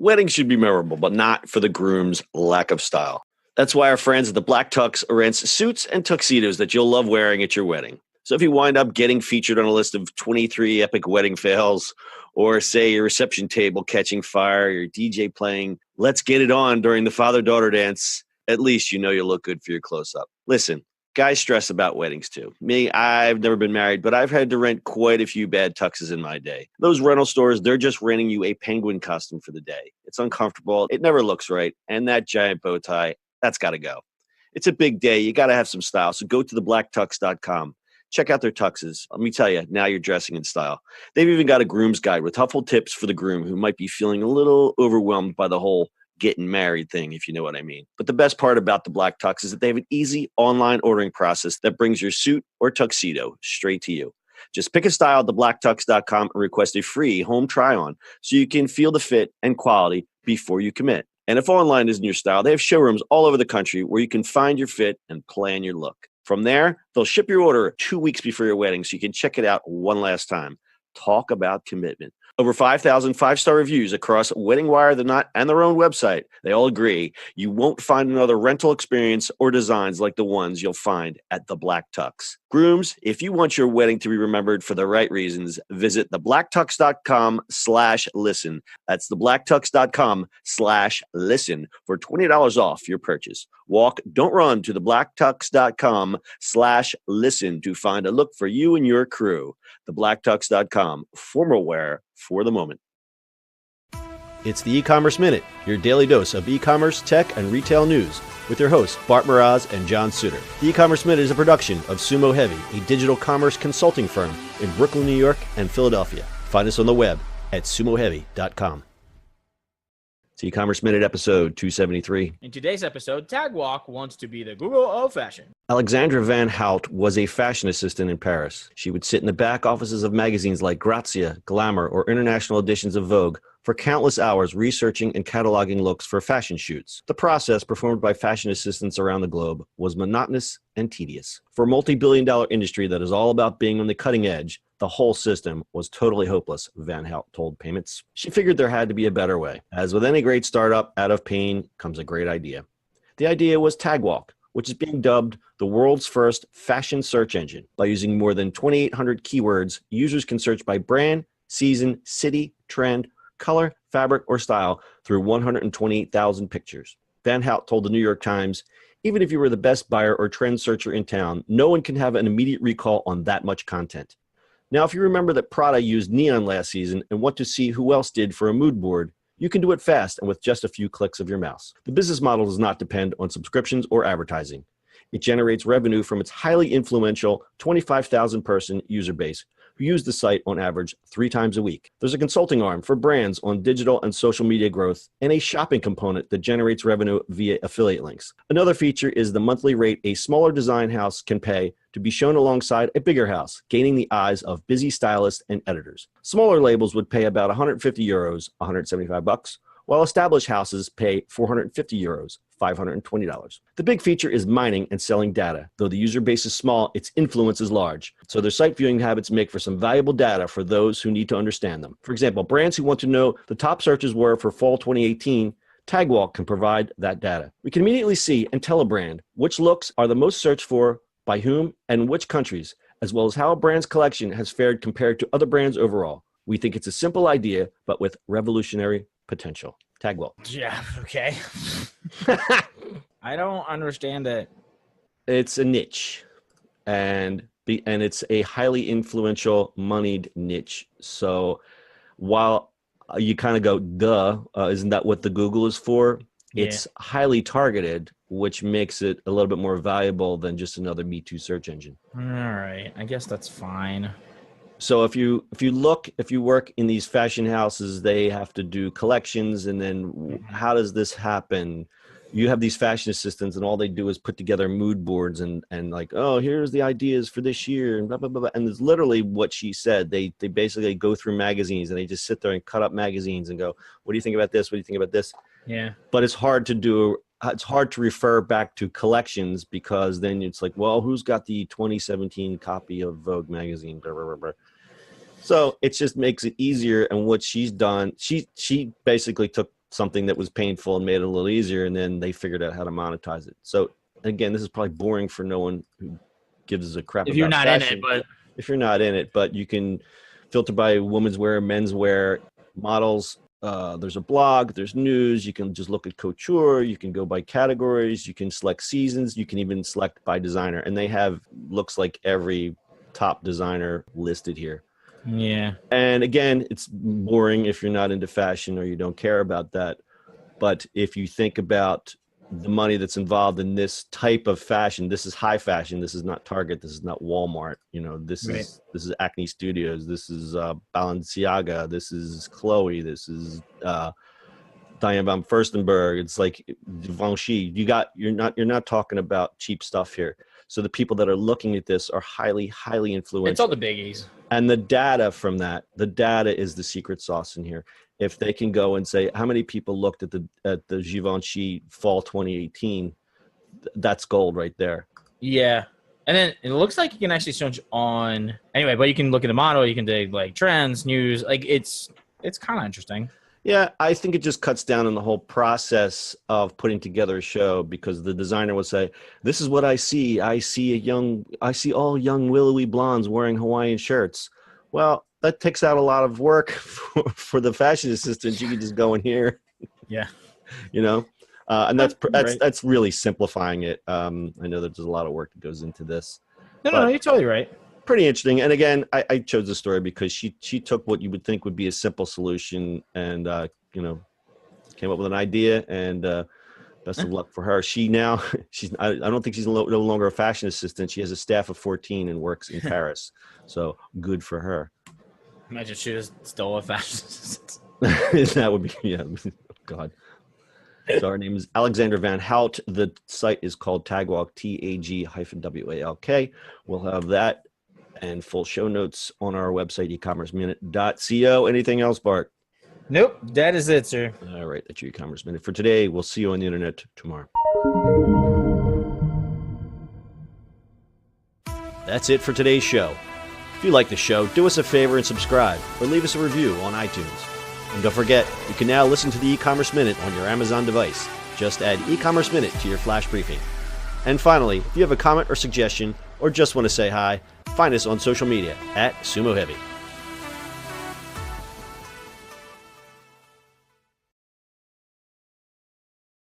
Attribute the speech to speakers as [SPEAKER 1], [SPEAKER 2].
[SPEAKER 1] Weddings should be memorable, but not for the groom's lack of style. That's why our friends at the Black Tux rents suits and tuxedos that you'll love wearing at your wedding. So if you wind up getting featured on a list of 23 epic wedding fails, or say your reception table catching fire, your DJ playing Let's Get It On during the father-daughter dance, at least you know you'll look good for your close-up. Listen, guys stress about weddings too. Me, I've never been married, but I've had to rent quite a few bad tuxes in my day. Those rental stores, they're just renting you a penguin costume for the day. It's uncomfortable, it never looks right, and that giant bow tie, that's got to go. It's a big day. You got to have some style. So go to theblacktux.com. Check out their tuxes. Let me tell you, now you're dressing in style. They've even got a groom's guide with helpful tips for the groom who might be feeling a little overwhelmed by the whole getting married thing, if you know what I mean. But the best part about the Black Tux is that they have an easy online ordering process that brings your suit or tuxedo straight to you. Just pick a style at theblacktux.com and request a free home try-on so you can feel the fit and quality before you commit. And if online isn't your style, they have showrooms all over the country where you can find your fit and plan your look. From there, they'll ship your order 2 weeks before your wedding so you can check it out one last time. Talk about commitment. Over 5,000 five-star reviews across Wedding Wire, The Knot, and their own website. They all agree you won't find another rental experience or designs like the ones you'll find at the Black Tux. Grooms, if you want your wedding to be remembered for the right reasons, visit theblacktux.com/listen. That's theblacktux.com/listen for $20 off your purchase. Walk, don't run to theblacktux.com/listen to find a look for you and your crew. Theblacktux.com, formal wear for the moment. It's the E-Commerce Minute, your daily dose of e-commerce, tech, and retail news with your hosts, Bart Mraz and John Suter. The E-Commerce Minute is a production of Sumo Heavy, a digital commerce consulting firm in Brooklyn, New York, and Philadelphia. Find us on the web at sumoheavy.com. It's E-Commerce Minute episode 273.
[SPEAKER 2] In today's episode, Tagwalk wants to be the Google of fashion.
[SPEAKER 1] Alexandra Van Hout was a fashion assistant in Paris. She would sit in the back offices of magazines like Grazia, Glamour, or international editions of Vogue for countless hours researching and cataloging looks for fashion shoots. The process, performed by fashion assistants around the globe, was monotonous and tedious. For a multi-billion-dollar industry that is all about being on the cutting edge, the whole system was totally hopeless, Van Hout told Payments. She figured there had to be a better way. As with any great startup, out of pain comes a great idea. The idea was Tagwalk, which is being dubbed the world's first fashion search engine. By using more than 2,800 keywords, users can search by brand, season, city, trend, color, fabric, or style through 128,000 pictures. Van Hout told the New York Times, even if you were the best buyer or trend searcher in town, no one can have an immediate recall on that much content. Now, if you remember that Prada used neon last season and want to see who else did for a mood board, you can do it fast and with just a few clicks of your mouse. The business model does not depend on subscriptions or advertising. It generates revenue from its highly influential 25,000 person user base who use the site on average 3 times a week. There's a consulting arm for brands on digital and social media growth and a shopping component that generates revenue via affiliate links. Another feature is the monthly rate a smaller design house can pay to be shown alongside a bigger house, gaining the eyes of busy stylists and editors. Smaller labels would pay about 150 euros, 175 bucks, while established houses pay 450 euros, $520. The big feature is mining and selling data. Though the user base is small, its influence is large. So their site viewing habits make for some valuable data for those who need to understand them. For example, brands who want to know the top searches were for fall 2018, Tagwalk can provide that data. We can immediately see and tell a brand which looks are the most searched for, by whom, and which countries, as well as how a brand's collection has fared compared to other brands overall. We think it's a simple idea, but with revolutionary potential. Tagwalk.
[SPEAKER 2] Yeah, okay. I don't understand it.
[SPEAKER 1] It's a niche, and it's a highly influential, moneyed niche. So while you kind of go, duh, isn't that what the Google is for? Yeah. It's highly targeted, which makes it a little bit more valuable than just another Me Too search engine.
[SPEAKER 2] All right, I guess that's fine.
[SPEAKER 1] So if you work in these fashion houses, they have to do collections, and then how does this happen? You have these fashion assistants, and all they do is put together mood boards and like, oh, here's the ideas for this year, and blah blah blah. And it's literally what she said. They basically go through magazines, and they just sit there and cut up magazines and go, what do you think about this? What do you think about this?
[SPEAKER 2] Yeah. But
[SPEAKER 1] it's hard to do. It's hard to refer back to collections because then it's like, well, who's got the 2017 copy of Vogue magazine? Blah, blah, blah, blah. So it just makes it easier. And what she's done, she basically took something that was painful and made it a little easier, and then they figured out how to monetize it. So again, this is probably boring for no one who gives a crap
[SPEAKER 2] If
[SPEAKER 1] about
[SPEAKER 2] you're not
[SPEAKER 1] fashion.
[SPEAKER 2] in it, but
[SPEAKER 1] If you're not in it, but you can filter by women's wear, men's wear, models. There's a blog, there's news. You can just look at couture. You can go by categories. You can select seasons. You can even select by designer. And they have looks like every top designer listed here.
[SPEAKER 2] yeah.
[SPEAKER 1] And again, it's boring if you're not into fashion or you don't care about that. But if you think about the money that's involved in this type of fashion, this is high fashion. This is not Target. This is not Walmart. This
[SPEAKER 2] Right.
[SPEAKER 1] is Acne Studios. This is Balenciaga. This is Chloe. This is Diane von Furstenberg. It's like Givenchy. You're not talking about cheap stuff here. So the people that are looking at this are highly, highly influential.
[SPEAKER 2] It's all the biggies.
[SPEAKER 1] And the data from that, the data is the secret sauce in here. If they can go and say how many people looked at the Givenchy fall 2018, that's gold right there.
[SPEAKER 2] Yeah. And then it looks like you can actually search on anyway, but you can look at the model, you can do like trends, news, like it's kind of interesting.
[SPEAKER 1] Yeah, I think it just cuts down on the whole process of putting together a show, because the designer will say, "This is what I see. I see all young willowy blondes wearing Hawaiian shirts." Well, that takes out a lot of work for the fashion assistant. You can just go in here.
[SPEAKER 2] Yeah.
[SPEAKER 1] And that's
[SPEAKER 2] Right.
[SPEAKER 1] really simplifying it. I know that there's a lot of work that goes into this.
[SPEAKER 2] No, you're totally right.
[SPEAKER 1] Pretty interesting. And again, I chose the story because she took what you would think would be a simple solution and came up with an idea, and best of luck for her. I don't think she's no longer a fashion assistant. She has a staff of 14 and works in Paris. So good for her.
[SPEAKER 2] Imagine she was still a fashion assistant.
[SPEAKER 1] That would be, yeah. God. So our name is Alexander Van Hout. The site is called Tagwalk, TAG-WALK. We'll have that and full show notes on our website, ecommerceminute.co. Anything else, Bart?
[SPEAKER 2] Nope, that is it, sir.
[SPEAKER 1] All right, that's your e-commerce minute for today. We'll see you on the internet tomorrow. That's it for today's show. If you like the show, do us a favor and subscribe, or leave us a review on iTunes. And don't forget, you can now listen to the e-commerce minute on your Amazon device. Just add e-commerce minute to your flash briefing. And finally, if you have a comment or suggestion, or just want to say hi, find us on social media @Sumo Heavy.